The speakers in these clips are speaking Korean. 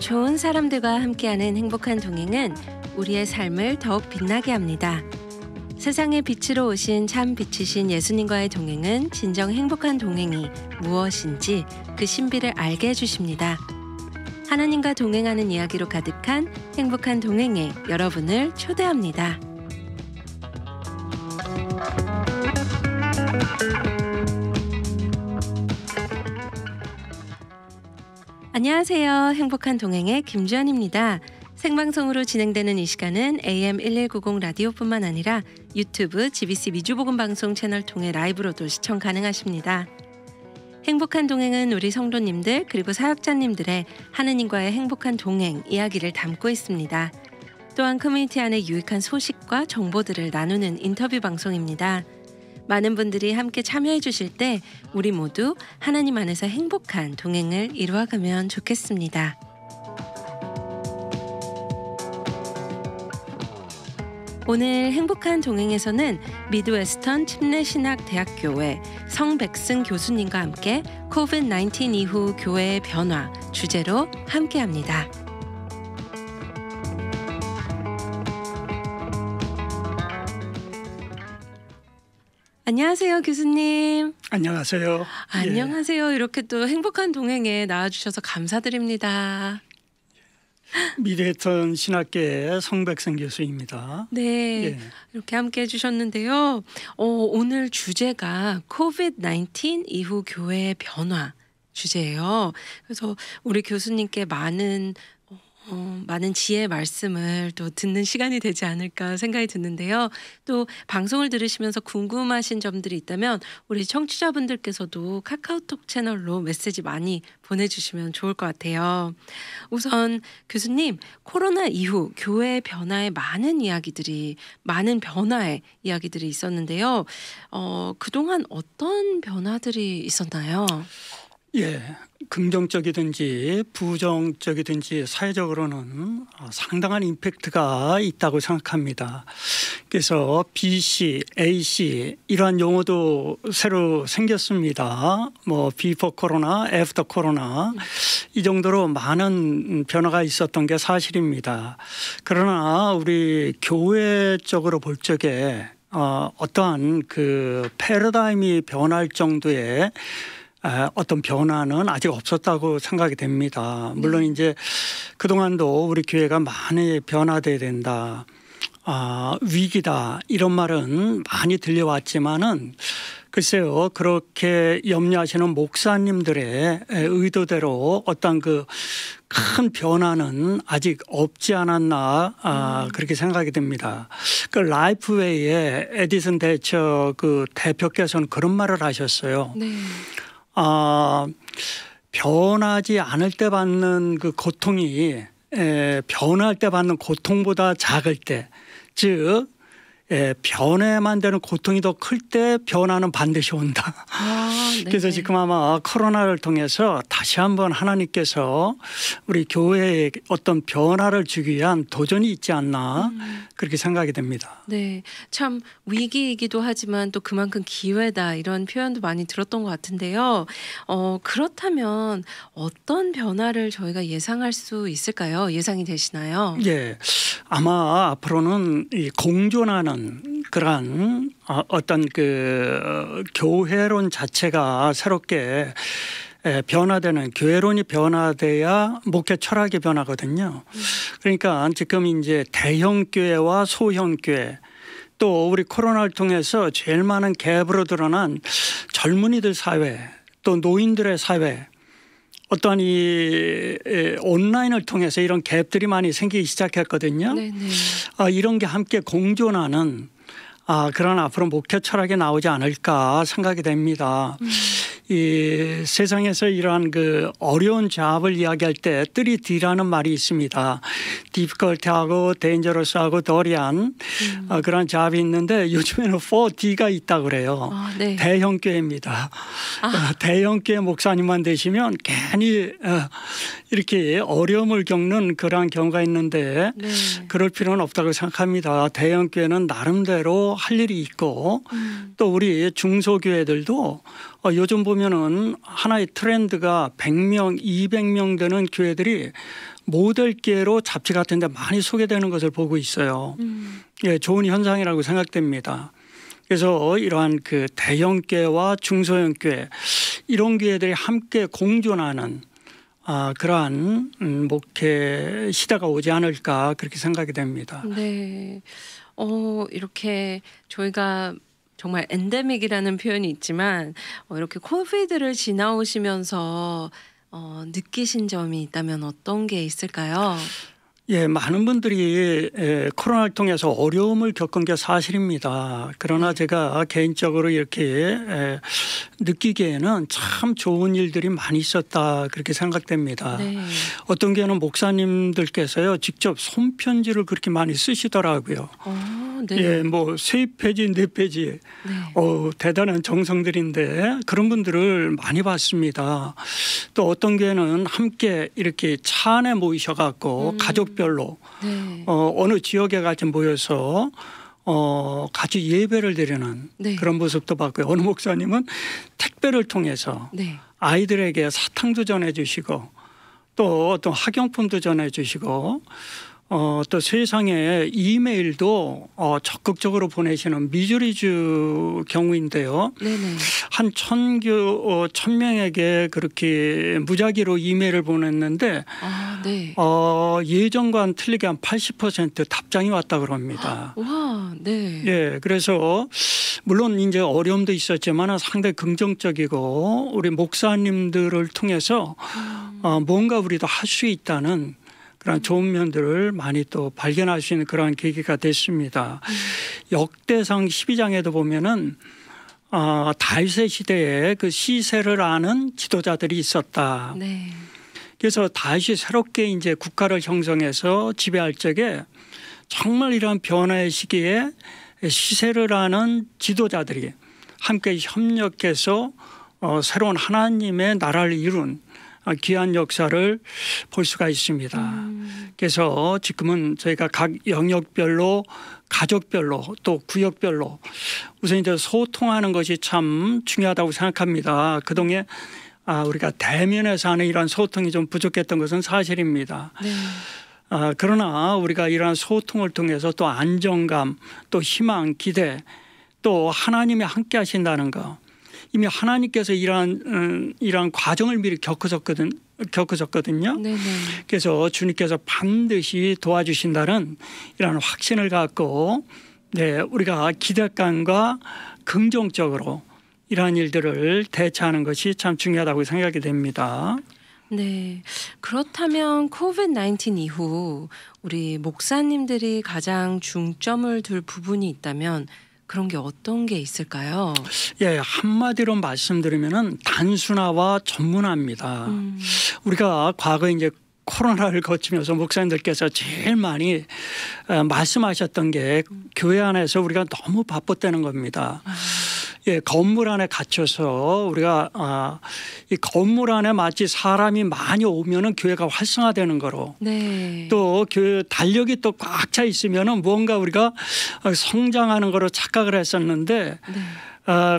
좋은 사람들과 함께하는 행복한 동행은 우리의 삶을 더욱 빛나게 합니다. 세상의 빛으로 오신 참 빛이신 예수님과의 동행은 진정 행복한 동행이 무엇인지 그 신비를 알게 해주십니다. 하나님과 동행하는 이야기로 가득한 행복한 동행에 여러분을 초대합니다. 안녕하세요. 행복한 동행의 김주연입니다. 생방송으로 진행되는 이 시간은 AM 1190 라디오뿐만 아니라 유튜브 GBC 미주복음방송 채널 통해 라이브로도 시청 가능하십니다. 행복한 동행은 우리 성도님들 그리고 사역자님들의 하느님과의 행복한 동행 이야기를 담고 있습니다. 또한 커뮤니티 안에 유익한 소식과 정보들을 나누는 인터뷰 방송입니다. 많은 분들이 함께 참여해 주실 때 우리 모두 하나님 안에서 행복한 동행을 이루어가면 좋겠습니다. 오늘 행복한 동행에서는 미드웨스턴 침례신학대학교의 성백승 교수님과 함께 COVID-19 이후 교회의 변화 주제로 함께합니다. 안녕하세요, 교수님. 안녕하세요. 안녕하세요. 이렇게 또 행복한 동행에 나와주셔서 감사드립니다. 미드웨스턴 신학교의 성백승 교수입니다. 네, 이렇게 함께 해주셨는데요. 오늘 주제가 COVID-19 이후 교회의 변화 주제예요. 그래서 우리 교수님께 많은 지혜의 말씀을 또 듣는 시간이 되지 않을까 생각이 드는데요. 또 방송을 들으시면서 궁금하신 점들이 있다면 우리 청취자분들께서도 카카오톡 채널로 메시지 많이 보내주시면 좋을 것 같아요. 우선 교수님, 코로나 이후 교회의 변화에 많은 변화의 이야기들이 있었는데요. 그동안 어떤 변화들이 있었나요? 긍정적이든지 부정적이든지 사회적으로는 상당한 임팩트가 있다고 생각합니다. 그래서 BC, AC 이러한 용어도 새로 생겼습니다. 비포 코로나, 애프터 코로나 이 정도로 많은 변화가 있었던 게 사실입니다. 그러나 우리 교회 쪽으로 볼 적에 어떠한 그 패러다임이 변할 정도의 어떤 변화는 아직 없었다고 생각이 됩니다. 물론 이제 그동안도 우리 교회가 많이 변화돼야 된다, 위기다 이런 말은 많이 들려왔지만은 글쎄요, 그렇게 염려하시는 목사님들의 의도대로 어떤 그 큰 변화는 아직 없지 않았나 그렇게 생각이 됩니다. 그 라이프웨이의 에디슨 대처 그 대표께서는 그런 말을 하셨어요. 네. 변하지 않을 때 받는 그 고통이 변할 때 받는 고통보다 작을 때, 즉 변해만 되는 고통이 더 클 때 변화는 반드시 온다. 그래서 지금 아마 코로나를 통해서 다시 한번 하나님께서 우리 교회에 어떤 변화를 주기 위한 도전이 있지 않나 그렇게 생각이 됩니다. 네, 참 위기이기도 하지만 또 그만큼 기회다 이런 표현도 많이 들었던 것 같은데요. 그렇다면 어떤 변화를 저희가 예상할 수 있을까요? 예상이 되시나요? 아마 앞으로는 이 공존하는 그러한 어떤 그 교회론 자체가 새롭게 변화되는, 교회론이 변화돼야 목회 철학이 변하거든요. 그러니까 지금 이제 대형 교회와 소형 교회, 또 우리 코로나를 통해서 제일 많은 갭으로 드러난 젊은이들 사회, 또 노인들의 사회, 어떠한 이 온라인을 통해서 이런 갭들이 많이 생기기 시작했거든요. 이런 게 함께 공존하는 그런 앞으로 목회 철학이 나오지 않을까 생각이 됩니다. 이 세상에서 이러한 그 어려운 잡을 이야기할 때 3D라는 말이 있습니다. difficult하고 dangerous하고 더리한 그런 잡이 있는데 요즘에는 4D가 있다고 그래요. 네. 대형교회입니다. 대형교회 목사님만 되시면 괜히 이렇게 어려움을 겪는 그러한 경우가 있는데 네. 그럴 필요는 없다고 생각합니다. 대형교회는 나름대로 할 일이 있고 또 우리 중소교회들도 요즘 보면은 하나의 트렌드가 100명, 200명 되는 교회들이 모델교회로 잡지 같은 데 많이 소개되는 것을 보고 있어요. 예, 좋은 현상이라고 생각됩니다. 그래서 이러한 그 대형교회와 중소형교회 이런 교회들이 함께 공존하는 그러한 목회 시대가 오지 않을까 그렇게 생각이 됩니다. 네. 이렇게 저희가 정말 엔데믹이라는 표현이 있지만 이렇게 코비드를 지나오시면서 느끼신 점이 있다면 어떤 게 있을까요? 예, 많은 분들이 코로나를 통해서 어려움을 겪은 게 사실입니다. 그러나 제가 개인적으로 이렇게 느끼기에는 참 좋은 일들이 많이 있었다 그렇게 생각됩니다. 네. 어떤 경우는 목사님들께서요 직접 손편지를 그렇게 많이 쓰시더라고요. 네. 예, 뭐 3페이지, 4페이지 네. 대단한 정성들인데 그런 분들을 많이 봤습니다. 또 어떤 교회는 함께 이렇게 차 안에 모이셔갖고 가족별로 네. 어느 지역에 같이 모여서 같이 예배를 드리는 네. 그런 모습도 봤고요. 어느 목사님은 택배를 통해서 네. 아이들에게 사탕도 전해주시고 또 어떤 학용품도 전해주시고 또 세상에 이메일도 적극적으로 보내시는 미주리주 경우인데요. 네네. 한 1,000명에게 그렇게 무작위로 이메일을 보냈는데 네. 예전과는 틀리게 한 80% 답장이 왔다 그럽니다. 와, 네. 예, 그래서 물론 이제 어려움도 있었지만 상당히 긍정적이고 우리 목사님들을 통해서 뭔가 우리도 할 수 있다는 그런 좋은 면들을 많이 또 발견할 수 있는 그런 계기가 됐습니다. 역대상 12장에도 보면은 다윗의 시대에 그 시세를 아는 지도자들이 있었다. 네. 그래서 다윗이 새롭게 이제 국가를 형성해서 지배할 적에 정말 이러한 변화의 시기에 시세를 아는 지도자들이 함께 협력해서 새로운 하나님의 나라를 이룬 귀한 역사를 볼 수가 있습니다. 그래서 지금은 저희가 각 영역별로 가족별로 또 구역별로 우선 이제 소통하는 것이 참 중요하다고 생각합니다. 그동안 우리가 대면에서 하는 이런 소통이 좀 부족했던 것은 사실입니다. 네. 그러나 우리가 이러한 소통을 통해서 또 안정감 또 희망 기대 또 하나님이 함께 하신다는 거 이미 하나님께서 이러한 과정을 미리 겪으셨거든요. 네네. 그래서 주님께서 반드시 도와주신다는 이러한 확신을 갖고 우리가 기대감과 긍정적으로 이러한 일들을 대처하는 것이 참 중요하다고 생각이 됩니다. 네. 그렇다면 코비드-19 이후 우리 목사님들이 가장 중점을 둘 부분이 있다면 그런 게 어떤 게 있을까요? 예, 한마디로 말씀드리면은 단순화와 전문화입니다. 우리가 과거에 이제 코로나를 거치면서 목사님들께서 제일 많이 말씀하셨던 게 교회 안에서 우리가 너무 바빴다는 겁니다. 예, 건물 안에 갇혀서 우리가 이 건물 안에 마치 사람이 많이 오면은 교회가 활성화되는 거로 네. 또 그 달력이 또 꽉 차 있으면은 무언가 우리가 성장하는 거로 착각을 했었는데 네.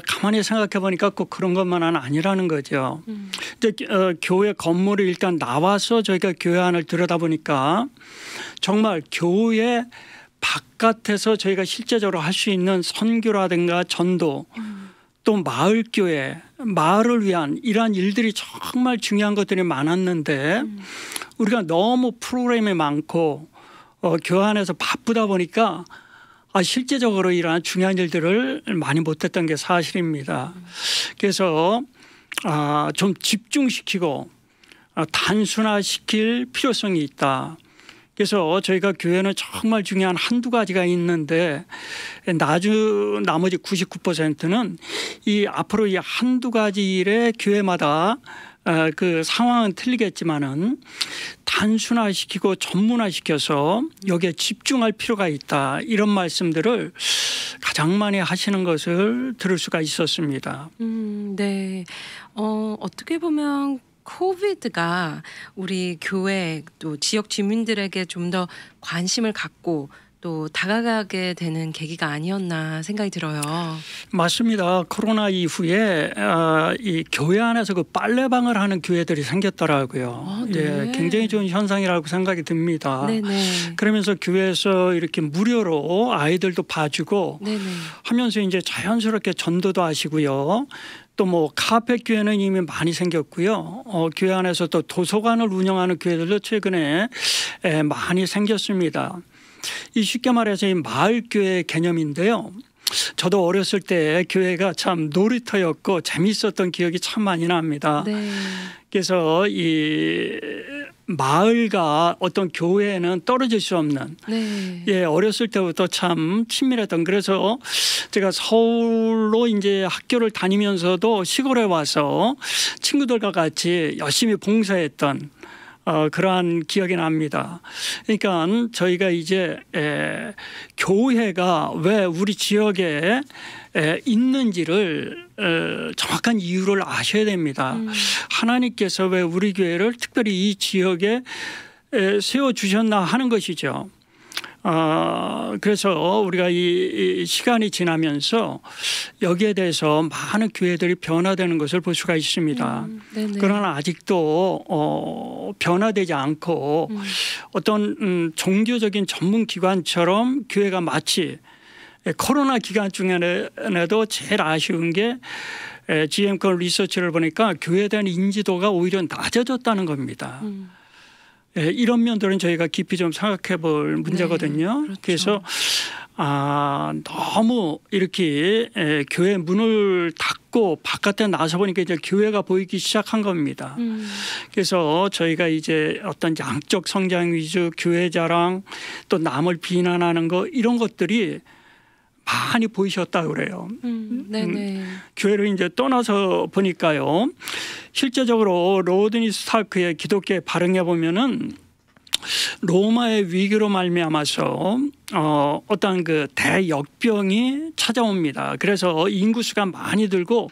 가만히 생각해 보니까 꼭 그런 것만은 아니라는 거죠. 이제 교회 건물을 일단 나와서 저희가 교회 안을 들여다보니까 정말 교회 바깥에서 저희가 실제적으로 할 수 있는 선교라든가 전도 또 마을교회 마을을 위한 이러한 일들이 정말 중요한 것들이 많았는데 우리가 너무 프로그램이 많고 교회 안에서 바쁘다 보니까 실제적으로 이러한 중요한 일들을 많이 못했던 게 사실입니다. 그래서 좀 집중시키고 단순화시킬 필요성이 있다. 그래서 저희가 교회는 정말 중요한 한두 가지가 있는데 나머지 99%는 이 앞으로 이 한두 가지 일에 교회마다 그 상황은 틀리겠지만은 단순화시키고 전문화시켜서 여기에 집중할 필요가 있다. 이런 말씀들을 가장 많이 하시는 것을 들을 수가 있었습니다. 네. 어떻게 보면 코비드가 우리 교회 또 지역 주민들에게 좀 더 관심을 갖고 또 다가가게 되는 계기가 아니었나 생각이 들어요. 맞습니다. 코로나 이후에 이 교회 안에서 그 빨래방을 하는 교회들이 생겼더라고요. 네. 예, 굉장히 좋은 현상이라고 생각이 듭니다. 네네. 그러면서 교회에서 이렇게 무료로 아이들도 봐주고 네네. 하면서 이제 자연스럽게 전도도 하시고요. 또 뭐 카페 교회는 이미 많이 생겼고요. 교회 안에서 또 도서관을 운영하는 교회들도 최근에 많이 생겼습니다. 이 쉽게 말해서 이 마을교회 개념인데요. 저도 어렸을 때 교회가 참 놀이터였고 재미있었던 기억이 참 많이 납니다. 네. 그래서 이 마을과 어떤 교회는 떨어질 수 없는 네. 예, 어렸을 때부터 참 친밀했던 그래서 제가 서울로 이제 학교를 다니면서도 시골에 와서 친구들과 같이 열심히 봉사했던 그러한 기억이 납니다. 그러니까 저희가 이제 교회가 왜 우리 지역에 있는지를 정확한 이유를 아셔야 됩니다. 하나님께서 왜 우리 교회를 특별히 이 지역에 세워주셨나 하는 것이죠. 그래서 우리가 이 시간이 지나면서 여기에 대해서 많은 교회들이 변화되는 것을 볼 수가 있습니다. 그러나 아직도 변화되지 않고 어떤 종교적인 전문 기관처럼 교회가 마치 코로나 기간 중에도 제일 아쉬운 게 GM권 리서치를 보니까 교회에 대한 인지도가 오히려 낮아졌다는 겁니다. 이런 면들은 저희가 깊이 좀 생각해 볼 문제거든요. 네, 그렇죠. 그래서 너무 이렇게 교회 문을 닫고 바깥에 나서 보니까 이제 교회가 보이기 시작한 겁니다. 그래서 저희가 이제 어떤 양적 성장 위주 교회 자랑 또 남을 비난하는 거 이런 것들이 많이 보이셨다 그래요. 네네. 교회를 이제 떠나서 보니까요. 실제적으로 로드니 스타크의 기독교에 발행해 보면은 로마의 위기로 말미암아서 어떤 그 대역병이 찾아옵니다. 그래서 인구수가 많이 들고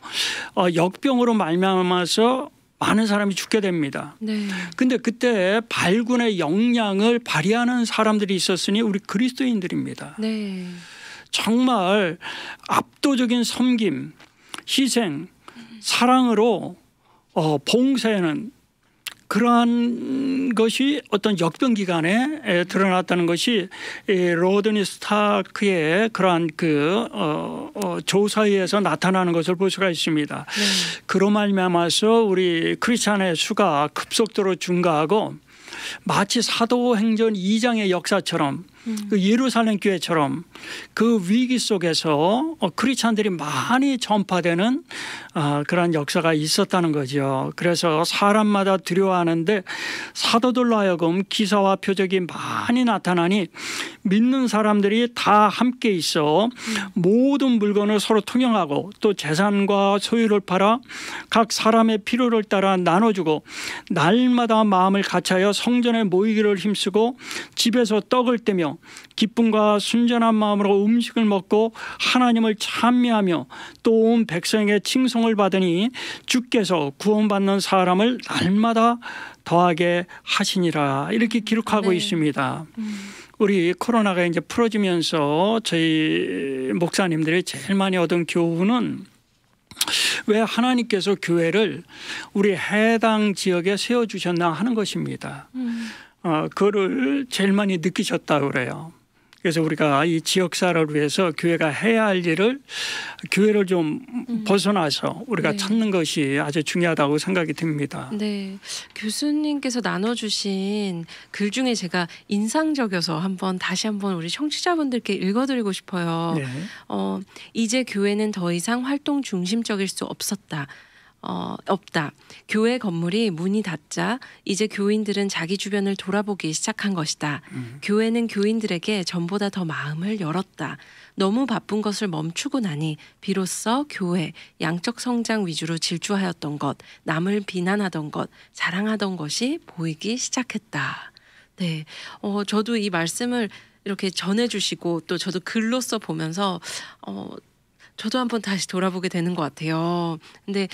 역병으로 말미암아서 많은 사람이 죽게 됩니다. 네. 근데 그때 발군의 역량을 발휘하는 사람들이 있었으니 우리 그리스도인들입니다. 네. 정말 압도적인 섬김, 희생, 사랑으로 봉사하는 그러한 것이 어떤 역병 기간에 드러났다는 것이 로드니 스타크의 그러한 그 조사에 의해서 나타나는 것을 볼 수가 있습니다. 네. 그로 말미암아서 우리 크리스찬의 수가 급속도로 증가하고 마치 사도행전 2장의 역사처럼 그 예루살렘 교회처럼 그 위기 속에서 크리스찬들이 많이 전파되는 그런 역사가 있었다는 거죠. 그래서 사람마다 두려워하는데 사도들로 하여금 기사와 표적이 많이 나타나니 믿는 사람들이 다 함께 있어 모든 물건을 서로 통용하고 또 재산과 소유를 팔아 각 사람의 필요를 따라 나눠주고 날마다 마음을 같이하여 성전에 모이기를 힘쓰고 집에서 떡을 떼며 기쁨과 순전한 마음으로 음식을 먹고 하나님을 찬미하며 또 온 백성에게 칭송을 받으니 주께서 구원받는 사람을 날마다 더하게 하시니라 이렇게 기록하고 네. 있습니다. 우리 코로나가 이제 풀어지면서 저희 목사님들이 제일 많이 얻은 교훈은 왜 하나님께서 교회를 우리 해당 지역에 세워주셨나 하는 것입니다. 그거를 제일 많이 느끼셨다고 그래요. 그래서 우리가 이 지역사를 위해서 교회가 해야 할 일을 교회를 좀 벗어나서 우리가 네. 찾는 것이 아주 중요하다고 생각이 듭니다. 네. 교수님께서 나눠주신 글 중에 제가 인상적이어서 다시 한번 우리 청취자분들께 읽어드리고 싶어요. 네. 이제 교회는 더 이상 활동 중심적일 수 없었다. 없다. 교회 건물이 문이 닫자 이제 교인들은 자기 주변을 돌아보기 시작한 것이다. 교회는 교인들에게 전보다 더 마음을 열었다. 너무 바쁜 것을 멈추고 나니 비로소 교회, 양적 성장 위주로 질주하였던 것, 남을 비난하던 것, 자랑하던 것이 보이기 시작했다. 네, 저도 이 말씀을 이렇게 전해주시고 또 저도 글로써 보면서 저도 한번 다시 돌아보게 되는 것 같아요. 근데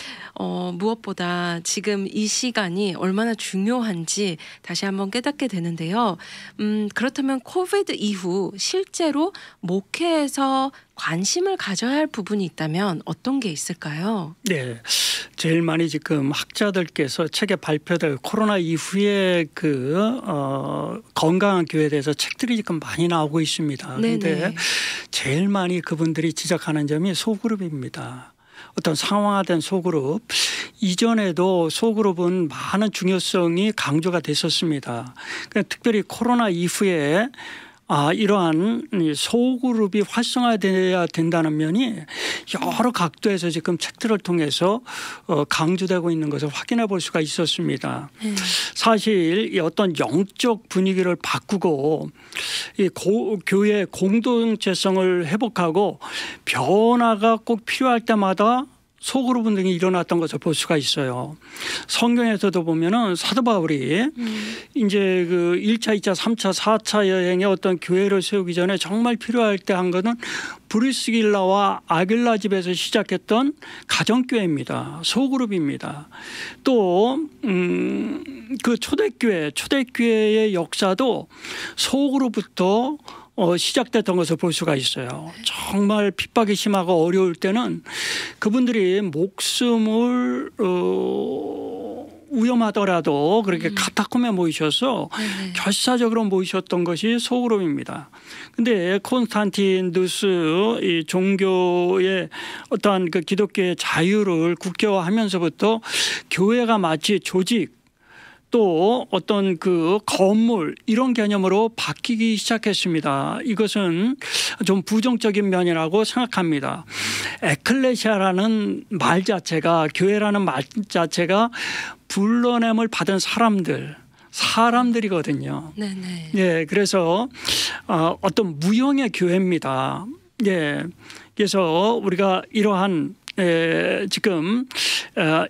무엇보다 지금 이 시간이 얼마나 중요한지 다시 한번 깨닫게 되는데요. 그렇다면 코비드 이후 실제로 목회에서 관심을 가져야 할 부분이 있다면 어떤 게 있을까요? 네, 제일 많이 지금 학자들께서 책에 발표될 코로나 이후에 건강한 교회에 대해서 책들이 지금 많이 나오고 있습니다. 그런데 제일 많이 그분들이 지적하는 점이 소그룹입니다. 어떤 상황화된 소그룹, 이전에도 소그룹은 많은 중요성이 강조가 됐었습니다. 특별히 코로나 이후에 이러한 소그룹이 활성화되어야 된다는 면이 여러 각도에서 지금 책들을 통해서 강조되고 있는 것을 확인해 볼 수가 있었습니다. 사실 이 어떤 영적 분위기를 바꾸고 이 교회의 공동체성을 회복하고 변화가 꼭 필요할 때마다 소그룹 운동이 일어났던 것을 볼 수가 있어요. 성경에서도 보면은 사도 바울이 이제 그 1차, 2차, 3차, 4차 여행에 어떤 교회를 세우기 전에 정말 필요할 때 한 거는 브리스길라와 아길라 집에서 시작했던 가정교회입니다. 소그룹입니다. 또 그 초대교회의 역사도 소그룹부터 시작됐던 것을 볼 수가 있어요. 정말 핍박이 심하고 어려울 때는 그분들이 목숨을 위험하더라도 그렇게 카타콤에 모이셔서 결사적으로 모이셨던 것이 소그룹입니다. 그런데 콘스탄티누스 이 종교의 어떠한 그 기독교의 자유를 국교화하면서부터 교회가 마치 조직 또 어떤 그 건물 이런 개념으로 바뀌기 시작했습니다. 이것은 좀 부정적인 면이라고 생각합니다. 에클레시아라는 말 자체가, 교회라는 말 자체가 불러냄을 받은 사람들이거든요. 네네. 예, 그래서 어떤 무형의 교회입니다. 예, 그래서 우리가 이러한 지금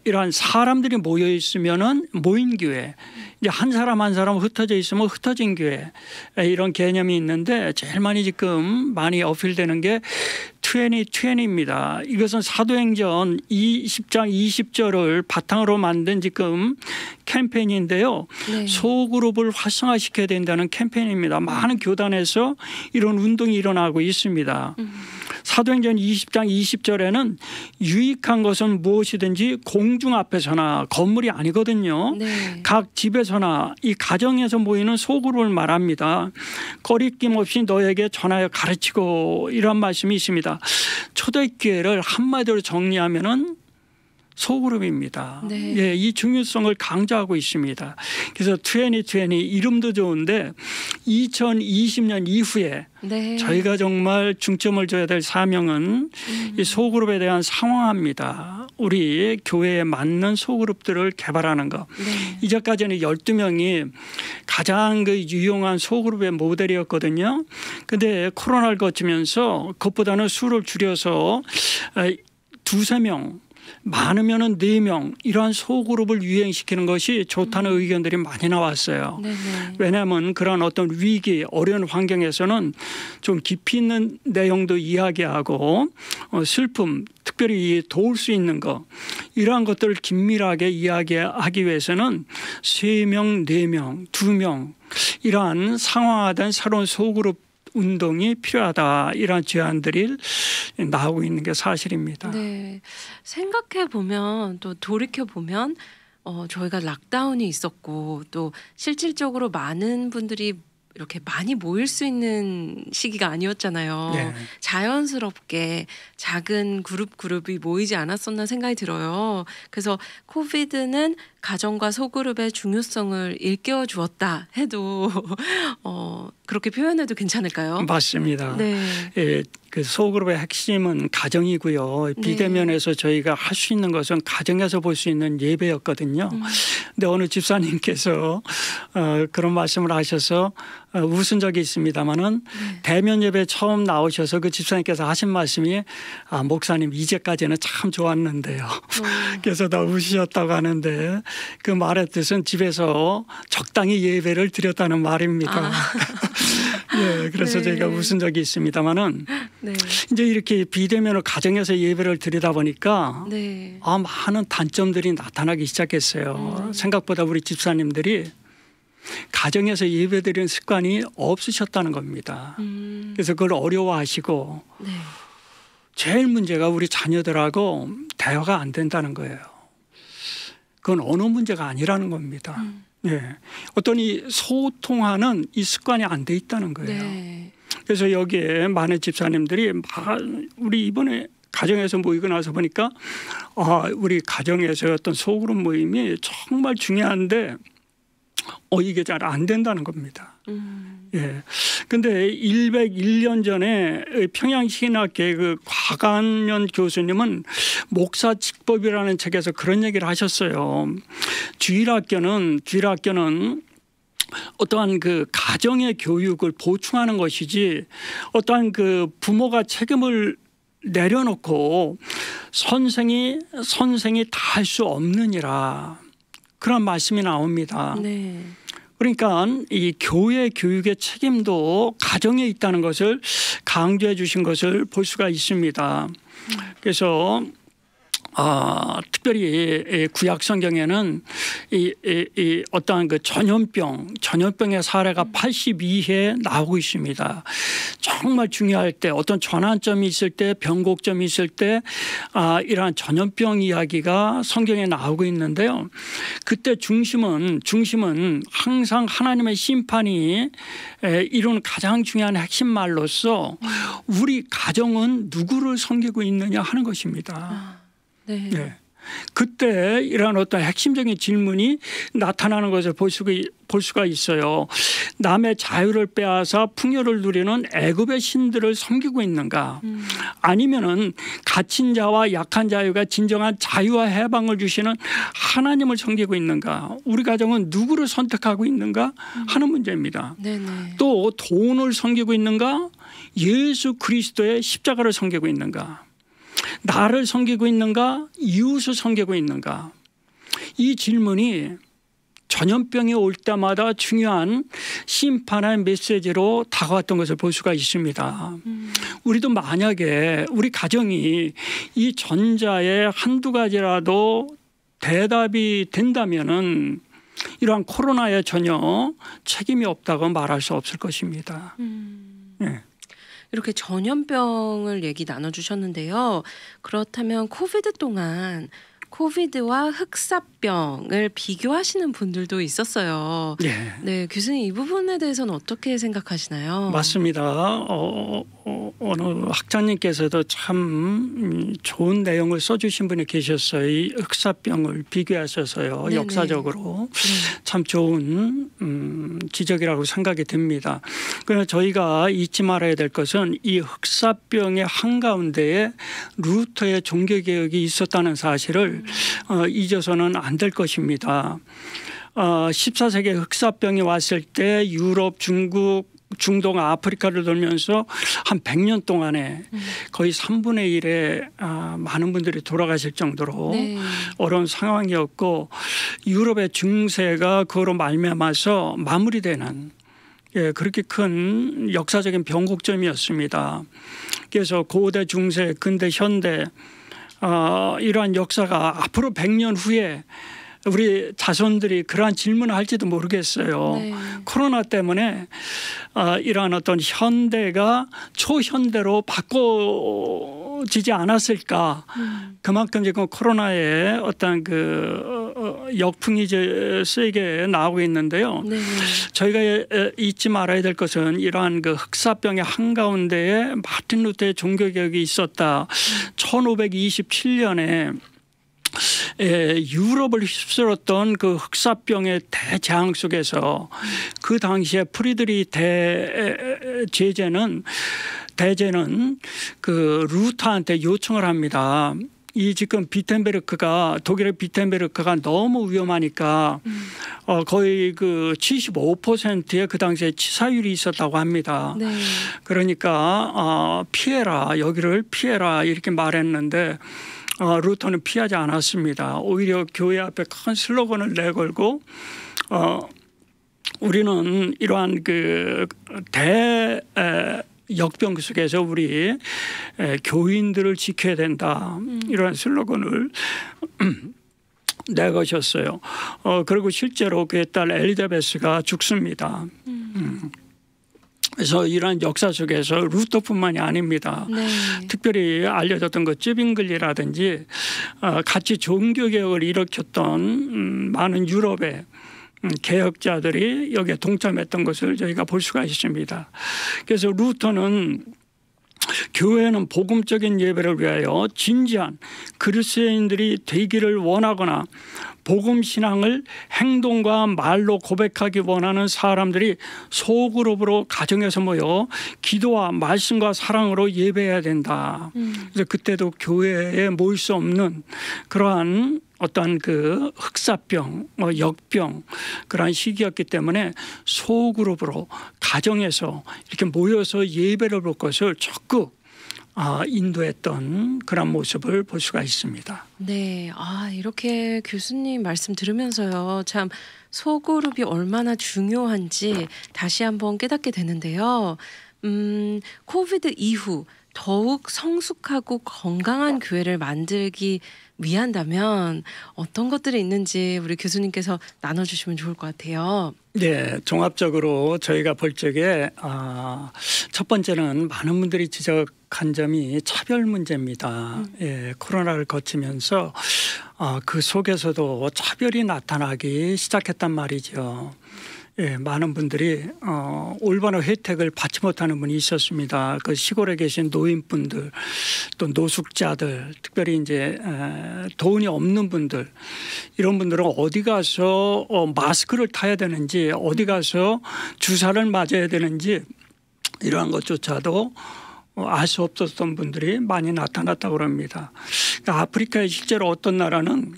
이러한 사람들이 모여 있으면은 모인 교회, 이제 한 사람 한 사람 흩어져 있으면 흩어진 교회, 이런 개념이 있는데 제일 많이 어필되는 게 2020입니다. 이것은 사도행전 20장 20절을 바탕으로 만든 지금 캠페인인데요. 네. 소그룹을 활성화시켜야 된다는 캠페인입니다. 많은 교단에서 이런 운동이 일어나고 있습니다. 사도행전 20장 20절에는 유익한 것은 무엇이든지 공중 앞에서나, 건물이 아니거든요. 네. 각 집에서나 이 가정에서 모이는 소그룹을 말합니다. 거리낌 없이 너에게 전하여 가르치고, 이런 말씀이 있습니다. 초대교회를 한마디로 정리하면은 소그룹입니다. 네. 예, 이 중요성을 강조하고 있습니다. 그래서 2020 이름도 좋은데 2020년 이후에 네. 저희가 정말 중점을 줘야 될 사명은 이 소그룹에 대한 상황화입니다. 우리 교회에 맞는 소그룹들을 개발하는 것. 네. 이제까지는 12명이 가장 그 유용한 소그룹의 모델이었거든요. 그런데 코로나를 거치면서 그것보다는 수를 줄여서 2~3명, 많으면은 4명, 이러한 소그룹을 유행시키는 것이 좋다는 의견들이 많이 나왔어요. 네네. 왜냐하면 그런 어떤 위기, 어려운 환경에서는 좀 깊이 있는 내용도 이야기하고 슬픔, 특별히 도울 수 있는 것, 이러한 것들을 긴밀하게 이야기하기 위해서는 3명, 4명, 2명, 이러한 상황화된 새로운 소그룹 운동이 필요하다, 이런 제안들이 나오고 있는 게 사실입니다. 네, 생각해 보면, 또 돌이켜 보면 저희가 락다운이 있었고 또 실질적으로 많은 분들이 이렇게 많이 모일 수 있는 시기가 아니었잖아요. 네. 자연스럽게 작은 그룹이 모이지 않았었나 생각이 들어요. 그래서 코비드는 가정과 소그룹의 중요성을 일깨워 주었다 해도 그렇게 표현해도 괜찮을까요? 맞습니다. 네. 예, 그 소그룹의 핵심은 가정이고요. 비대면에서 저희가 할 수 있는 것은 가정에서 볼 수 있는 예배였거든요. 근데 어느 집사님께서 그런 말씀을 하셔서 웃은 적이 있습니다마는 대면 예배 처음 나오셔서 그 집사님께서 하신 말씀이 목사님 이제까지는 참 좋았는데요. 그래서 다 웃으셨다고 하는데 그 말의 뜻은 집에서 적당히 예배를 드렸다는 말입니다. 네, 그래서 네. 저희가 웃은 적이 있습니다마는 네. 이제 이렇게 비대면으로 가정에서 예배를 드리다 보니까 네. 많은 단점들이 나타나기 시작했어요. 생각보다 우리 집사님들이 가정에서 예배드리는 습관이 없으셨다는 겁니다. 그래서 그걸 어려워하시고 네. 제일 문제가 우리 자녀들하고 대화가 안 된다는 거예요. 그건 언어 문제가 아니라는 겁니다. 예. 어떤 이 소통하는 이 습관이 안 돼 있다는 거예요. 네. 그래서 여기에 많은 집사님들이 우리 이번에 가정에서 모이고 나서 보니까 우리 가정에서 어떤 소그룹 모임이 정말 중요한데 이게 잘 안 된다는 겁니다. 예. 근데 101년 전에 평양신학회 그 곽한면 교수님은 목사 직법이라는 책에서 그런 얘기를 하셨어요. 주일학교는 어떠한 그 가정의 교육을 보충하는 것이지 어떠한 그 부모가 책임을 내려놓고 선생이 다 할 수 없느니라 그런 말씀이 나옵니다. 네. 그러니까 이 교회 교육의 책임도 가정에 있다는 것을 강조해 주신 것을 볼 수가 있습니다. 그래서 특별히 구약 성경에는 이 어떠한 그 전염병의 사례가 82회 나오고 있습니다. 정말 중요할 때 어떤 전환점이 있을 때 변곡점이 있을 때 이러한 전염병 이야기가 성경에 나오고 있는데요. 그때 중심은 항상 하나님의 심판이 이룬 가장 중요한 핵심 말로서 우리 가정은 누구를 섬기고 있느냐 하는 것입니다. 네. 네. 그때 이러한 어떤 핵심적인 질문이 나타나는 것을 볼 수가 있어요. 남의 자유를 빼앗아 풍요를 누리는 애굽의 신들을 섬기고 있는가 아니면은 갇힌 자와 약한 자유가 진정한 자유와 해방을 주시는 하나님을 섬기고 있는가 우리 가정은 누구를 선택하고 있는가 하는 문제입니다. 네네. 또 돈을 섬기고 있는가 예수 그리스도의 십자가를 섬기고 있는가 나를 섬기고 있는가 이웃을 섬기고 있는가 이 질문이 전염병이 올 때마다 중요한 심판의 메시지로 다가왔던 것을 볼 수가 있습니다. 우리도 만약에 우리 가정이 이 전자의 한두 가지라도 대답이 된다면은 이러한 코로나에 전혀 책임이 없다고 말할 수 없을 것입니다. 네. 이렇게 전염병을 얘기 나눠주셨는데요. 그렇다면 코비드 동안 코비드와 흑사병을 비교하시는 분들도 있었어요. 네. 네, 교수님 이 부분에 대해서는 어떻게 생각하시나요? 맞습니다. 어느 학자님께서도 참 좋은 내용을 써주신 분이 계셨어요. 이 흑사병을 비교하셔서요. 네네. 역사적으로 참 좋은 지적이라고 생각이 듭니다. 그러나 저희가 잊지 말아야 될 것은 이 흑사병의 한가운데에 루터의 종교개혁이 있었다는 사실을 잊어서는 안 될 것입니다. 14세기에 흑사병이 왔을 때 유럽, 중국, 중동, 아프리카를 돌면서 한 100년 동안에 거의 3분의 1의 많은 분들이 돌아가실 정도로 네. 어려운 상황이었고 유럽의 중세가 그거로 말미암아서 마무리되는 그렇게 큰 역사적인 변곡점이었습니다. 그래서 고대, 중세, 근대, 현대 이러한 역사가 앞으로 100년 후에 우리 자손들이 그러한 질문을 할지도 모르겠어요. 네. 코로나 때문에 이러한 어떤 현대가 초현대로 바꿔지지 않았을까. 그만큼 지금 코로나의 어떤 그 역풍이 이제 세게 나오고 있는데요. 네. 저희가 잊지 말아야 될 것은 이러한 그 흑사병의 한가운데에 마틴 루터의 종교개혁이 있었다. 1527년에 유럽을 휩쓸었던 그 흑사병의 대재앙 속에서 그 당시에 프리드리 대제는 그 루터한테 요청을 합니다. 이 지금 독일의 비텐베르크가 너무 위험하니까 거의 그 75%의 그 당시에 치사율이 있었다고 합니다. 네. 그러니까 피해라, 여기를 피해라 이렇게 말했는데 루터는 피하지 않았습니다. 오히려 교회 앞에 큰 슬로건을 내걸고 우리는 이러한 그 역병 속에서 우리 교인들을 지켜야 된다. 이런 슬로건을 내것이었어요. 그리고 실제로 그의 딸 엘리자베스가 죽습니다. 그래서 이러한 역사 속에서 루터뿐만이 아닙니다. 네. 특별히 알려졌던 그 쯔빙글리라든지 같이 종교개혁을 일으켰던 많은 유럽의 개혁자들이 여기에 동참했던 것을 저희가 볼 수가 있습니다. 그래서 루터는 교회는 복음적인 예배를 위하여 진지한 그리스도인들이 되기를 원하거나 복음 신앙을 행동과 말로 고백하기 원하는 사람들이 소그룹으로 가정에서 모여 기도와 말씀과 사랑으로 예배해야 된다. 그래서 그때도 교회에 모일 수 없는 그러한 어떤 그 흑사병, 역병 그러한 시기였기 때문에 소그룹으로 가정에서 이렇게 모여서 예배를 볼 것을 적극 인도했던 그런 모습을 볼 수가 있습니다. 네, 이렇게 교수님 말씀 들으면서요, 참 소그룹이 얼마나 중요한지 다시 한번 깨닫게 되는데요. 코비드 이후 더욱 성숙하고 건강한 교회를 만들기 위한다면 어떤 것들이 있는지 우리 교수님께서 나눠주시면 좋을 것 같아요. 네, 종합적으로 저희가 볼 적에 첫 번째는 많은 분들이 지적한 점이 차별 문제입니다. 예, 코로나를 거치면서 그 속에서도 차별이 나타나기 시작했단 말이죠. 예, 많은 분들이 올바른 혜택을 받지 못하는 분이 있었습니다. 그 시골에 계신 노인분들, 또 노숙자들, 특별히 이제 돈이 없는 분들, 이런 분들은 어디 가서 마스크를 타야 되는지, 어디 가서 주사를 맞아야 되는지 이러한 것조차도 알 수 없었던 분들이 많이 나타났다고 합니다. 그러니까 아프리카에 실제로 어떤 나라는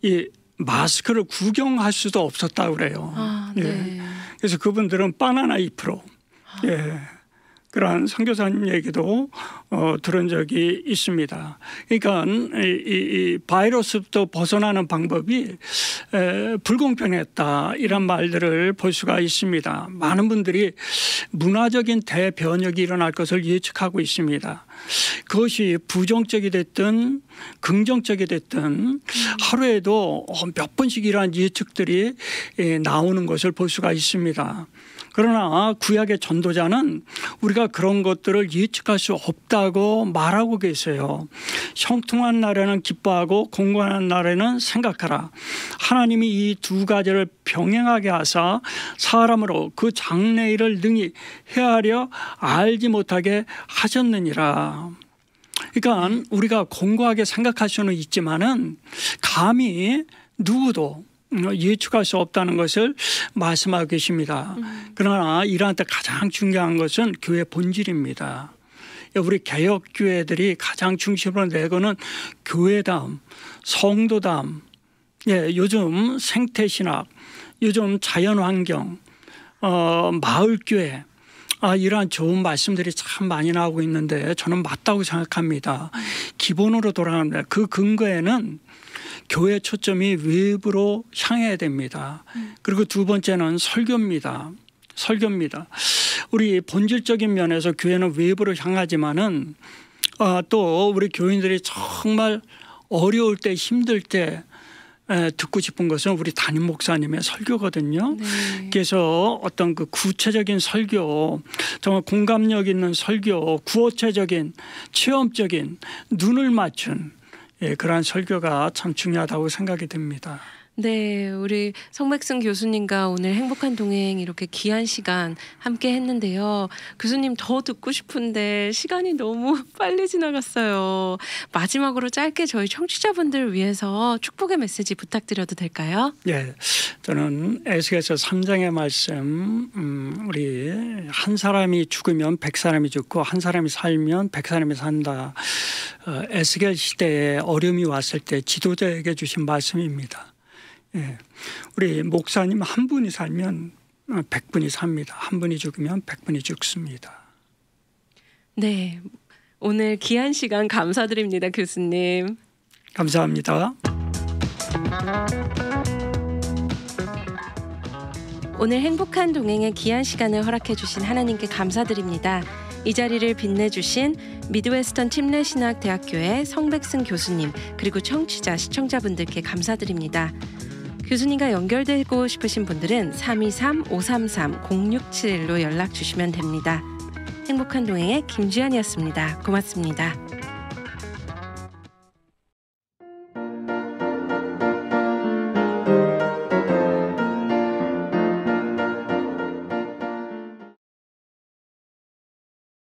이 마스크를 구경할 수도 없었다고 그래요. 네. 예. 그래서 그분들은 바나나 잎으로 예. 그러한 선교사님 얘기도 들은 적이 있습니다. 그러니까 이 바이러스부터 벗어나는 방법이 불공평했다 이런 말들을 볼 수가 있습니다. 많은 분들이 문화적인 대변혁이 일어날 것을 예측하고 있습니다. 그것이 부정적이 됐든 긍정적이 됐든 하루에도 몇 번씩 이러한 예측들이 나오는 것을 볼 수가 있습니다. 그러나 구약의 전도자는 우리가 그런 것들을 예측할 수 없다고 말하고 계세요. 형통한 날에는 기뻐하고 공고한 날에는 생각하라. 하나님이 이 두 가지를 병행하게 하사 사람으로 그 장래일을 능히 헤아려 알지 못하게 하셨느니라. 그러니까 우리가 공고하게 생각할 수는 있지만은 감히 누구도 예측할 수 없다는 것을 말씀하고 계십니다. 그러나 이러한 때 가장 중요한 것은 교회 본질입니다. 우리 개혁교회들이 가장 중심으로 내거는 교회담, 성도담, 요즘 생태신학, 요즘 자연환경, 마을교회 이러한 좋은 말씀들이 참 많이 나오고 있는데 저는 맞다고 생각합니다. 기본으로 돌아갑니다. 그 근거에는 교회 초점이 외부로 향해야 됩니다. 그리고 두 번째는 설교입니다. 우리 본질적인 면에서 교회는 외부로 향하지만은 또 우리 교인들이 정말 어려울 때 힘들 때 듣고 싶은 것은 우리 담임 목사님의 설교거든요. 네. 그래서 어떤 그 구체적인 설교, 정말 공감력 있는 설교, 구체적인 체험적인 눈을 맞춘 그러한 설교가 참 중요하다고 생각이 듭니다. 네, 우리 성백승 교수님과 오늘 행복한 동행 이렇게 귀한 시간 함께 했는데요. 교수님 더 듣고 싶은데 시간이 너무 빨리 지나갔어요. 마지막으로 짧게 저희 청취자분들을 위해서 축복의 메시지 부탁드려도 될까요? 예, 저는 에스겔서 3장의 말씀, 우리 한 사람이 죽으면 100사람이 죽고 한 사람이 살면 100사람이 산다. 에스겔 시대에 어려움이 왔을 때 지도자에게 주신 말씀입니다. 예, 우리 목사님 한 분이 살면 100분이 삽니다. 한 분이 죽으면 100분이 죽습니다. 네, 오늘 귀한 시간 감사드립니다, 교수님. 감사합니다. 오늘 행복한 동행의 귀한 시간을 허락해 주신 하나님께 감사드립니다. 이 자리를 빛내주신 미드웨스턴 침례신학대학교의 성백승 교수님 그리고 청취자 시청자분들께 감사드립니다. 교수님과 연결되고 싶으신 분들은 323-533-0671로 연락 주시면 됩니다. 행복한 동행의 김주연이었습니다. 고맙습니다.